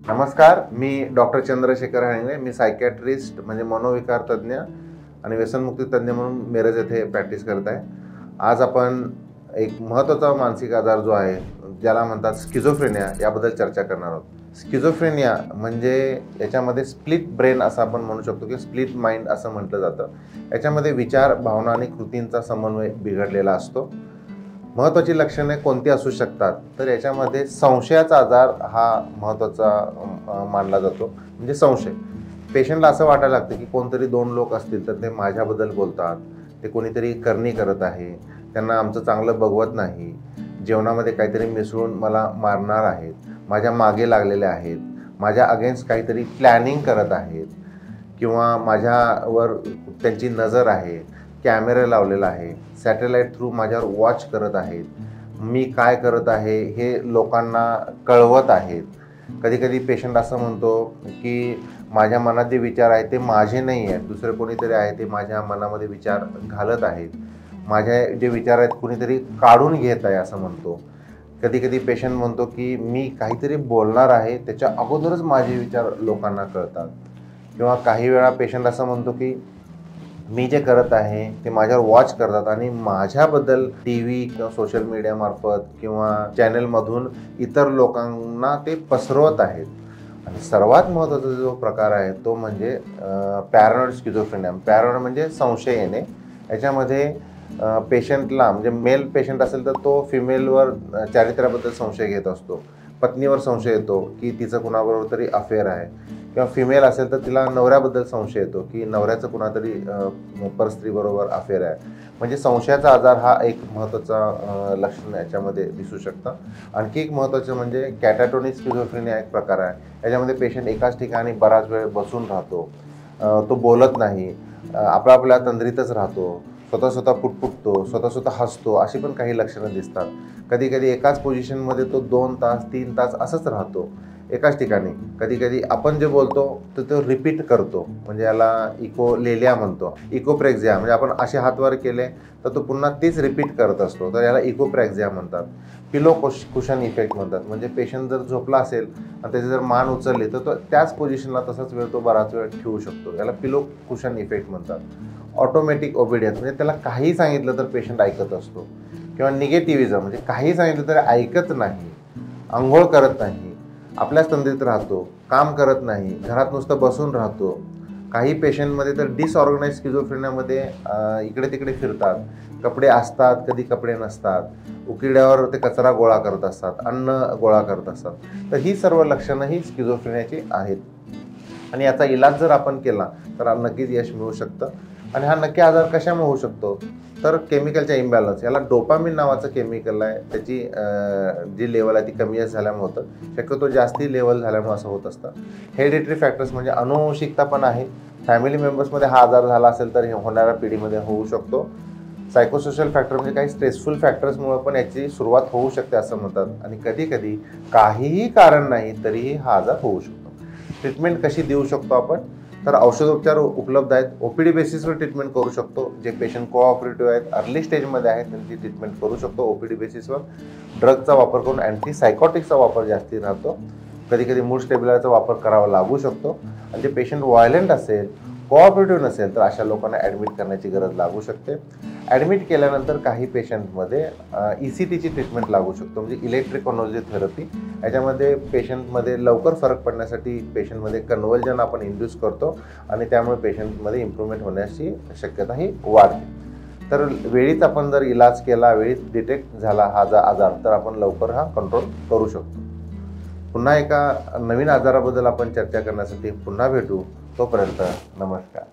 नमस्कार, मी डॉक्टर चंद्रशेखर हांगणे. मी सायकॅट्रिस्ट म्हणजे मनोविकार तज्ज्ञ आणि व्यसनमुक्ती तज्ज्ञ म्हणून मिरज येथे प्रॅक्टिस करत आहे. आज आपण एक महत्त्वाचा मानसिक आजार जो आहे, ज्याला म्हणतात स्किझोफ्रेनिया, याबद्दल चर्चा करणार आहोत. स्किझोफ्रेनिया म्हणजे याच्यामध्ये स्प्लिट ब्रेन असं आपण म्हणू शकतो की स्प्लिट माइंड असं म्हटलं जातं. याच्यामध्ये विचार, भावना आणि कृतींचा समन्वय बिघडलेला असतो. महत्त्वाची लक्षणे कोणती असू शकतात, तर याच्यामध्ये संशयाचा आजार हा महत्त्वाचा मानला जातो. म्हणजे संशय, पेशंटला असं वाटायला लागतं की कोणतरी दोन लोक असतील तर ते माझ्याबद्दल बोलतात, ते कोणीतरी करणी करत आहे, त्यांना आमचं चांगलं बघवत नाही, जेवणामध्ये काहीतरी मिसळून मला मारणार आहेत, माझ्या मागे लागलेले आहेत, माझ्या अगेन्स्ट काहीतरी प्लॅनिंग करत आहेत किंवा माझ्यावर त्यांची नजर आहे, कॅमेरा लावलेला आहे, सॅटेलाईट थ्रू माझ्यावर वॉच करत आहेत, मी काय करत आहे हे लोकांना कळवत आहेत. कधीकधी पेशंट असं म्हणतो की माझ्या मनात जे विचार आहेत ते माझे नाही आहेत, दुसरे कोणीतरी आहे ते माझ्या मनामध्ये विचार घालत आहेत, माझे जे विचार आहेत कोणीतरी काढून घेत आहे असं म्हणतो. कधीकधी पेशंट म्हणतो की मी काहीतरी बोलणार आहे, त्याच्या अगोदरच माझे विचार लोकांना कळतात. किंवा काही वेळा पेशंट असं म्हणतो की मी जे करत आहे ते माझ्यावर वॉच करतात आणि माझ्याबद्दल टी व्ही किंवा सोशल मीडियामार्फत किंवा चॅनलमधून इतर लोकांना ते पसरवत आहेत. आणि सर्वात महत्त्वाचा जो प्रकार आहे तो म्हणजे पॅरानॉइड स्किझोफ्रेनिया. पॅरानॉइड म्हणजे संशय येणे. याच्यामध्ये पेशंटला, म्हणजे मेल पेशंट असेल तर तो फिमेलवर चारित्र्याबद्दल संशय घेत असतो, पत्नीवर संशय येतो की तिचं कुणाबरोबर तरी अफेअर आहे, किंवा फिमेल असेल तर तिला नवऱ्याबद्दल संशय येतो की नवऱ्याचं कुणातरी परस्त्रीबरोबर अफेअर आहे. म्हणजे संशयाचा आजार हा एक महत्त्वाचा लक्षण याच्यामध्ये दिसू शकतं. आणखी एक महत्त्वाचं म्हणजे कॅटाटोनिक स्किझोफ्रेनिया एक प्रकार आहे. याच्यामध्ये पेशंट एकाच ठिकाणी बराच वेळ बसून राहतो, तो बोलत नाही, आपल्या तंद्रीतच राहतो, स्वतः पुटपुटतो, स्वतः हसतो, अशी पण काही लक्षणं दिसतात. कधीकधी एकाच पोझिशनमध्ये तो 2 तास 3 तास असंच राहतो एकाच ठिकाणी. कधीकधी आपण जे बोलतो तर तो रिपीट करतो, म्हणजे याला इकोलेलिया म्हणतो. इकोप्रेक्झिया म्हणजे आपण असे हात वर केले तर तो पुन्हा तीच रिपीट करत असतो, तर याला इकोप्रेक्झिया म्हणतात. पिलो कुशन इफेक्ट म्हणतात. म्हणजे पेशंट जर झोपला असेल आणि त्याची जर मान उचलली तर तो त्याच पोझिशनला तसाच वेळ तो बराच वेळ ठेवू शकतो. याला पिलो कुशन इफेक्ट म्हणतात. ऑटोमॅटिक ओबिडियन्स म्हणजे त्याला काही सांगितलं तर पेशंट ऐकत असतो. किंवा निगेटिव्हिजम म्हणजे काही सांगितलं तरी ऐकत नाही, अंघोळ करत नाही, आपल्याच तंद्रीत राहतो, काम करत नाही, घरात नुसतं बसून राहतो. काही पेशंटमध्ये तर डिसऑर्गनाइज स्किझोफ्रेनियामध्ये इकडे तिकडे फिरतात, कपडे असतात कधी कपडे नसतात, उकिरड्यावर ते कचरा गोळा करत असतात, अन्न गोळा करत असतात. तर ही सर्व लक्षणं ही स्किझोफ्रेनियाची आहेत. आणि याचा इलाज जर आपण केला तर नक्कीच यश मिळू शकतं. आणि हा नक्की आजार कशामुळे होऊ शकतो, तर केमिकलच्या इम्बॅलन्स, याला डोपामिन नावाचं केमिकल आहे, त्याची जी लेवल आहे ती कमी झाल्यामुळे होतं. शक्यतो जास्ती लेवल झाल्यामुळे असं होत असतं. हेरिडिटरी फॅक्टर्स म्हणजे अनुवंशिकता पण आहे. फॅमिली मेंबर्समध्ये हा आजार झाला असेल तर हे होणाऱ्या पिढीमध्ये होऊ शकतो. सायकोसोशल फॅक्टर म्हणजे काही स्ट्रेसफुल फॅक्टर्समुळे पण याची सुरुवात होऊ शकते असं म्हणतात. आणि कधीकधी काहीही कारण नाही तरीही हा आजार होऊ शकतो. ट्रीटमेंट कशी देऊ शकतो आपण, तर औषधोपचार उपलब्ध आहेत. OPD बेसिसवर ट्रीटमेंट करू शकतो. जे पेशंट कोऑपरेटिव्ह आहेत, अर्ली स्टेजमध्ये आहेत, त्यांची ट्रीटमेंट करू शकतो OPD बेसिसवर. ड्रगचा वापर करून अँटीसायकॉटिकचा वापर जास्ती राहतो. कधीकधी मूड स्टेबिलायझरचा वापर करावा लागू शकतो. आणि जे पेशंट व्हायलंट असेल, कोऑपरेटिव्ह नसेल तर अशा लोकांना ॲडमिट करण्याची गरज लागू शकते. ॲडमिट केल्यानंतर काही पेशंटमध्ये ECTची ट्रीटमेंट लागू शकतो, म्हणजे इलेक्ट्रिकॉनॉलॉजी थेरपी. याच्यामध्ये पेशंटमध्ये लवकर फरक पडण्यासाठी पेशंटमध्ये कन्व्हर्जन आपण इंड्यूस करतो आणि त्यामुळे पेशंटमध्ये इम्प्रूव्हमेंट होण्याची शक्यताही वाढते. तर वेळीच आपण जर इलाज केला, वेळीच डिटेक्ट झाला हा आजार, तर आपण लवकर हा कंट्रोल करू शकतो. पुन्हा एका नवीन आजाराबद्दल आपण चर्चा करण्यासाठी पुन्हा भेटू. तोपर्यंत नमस्कार.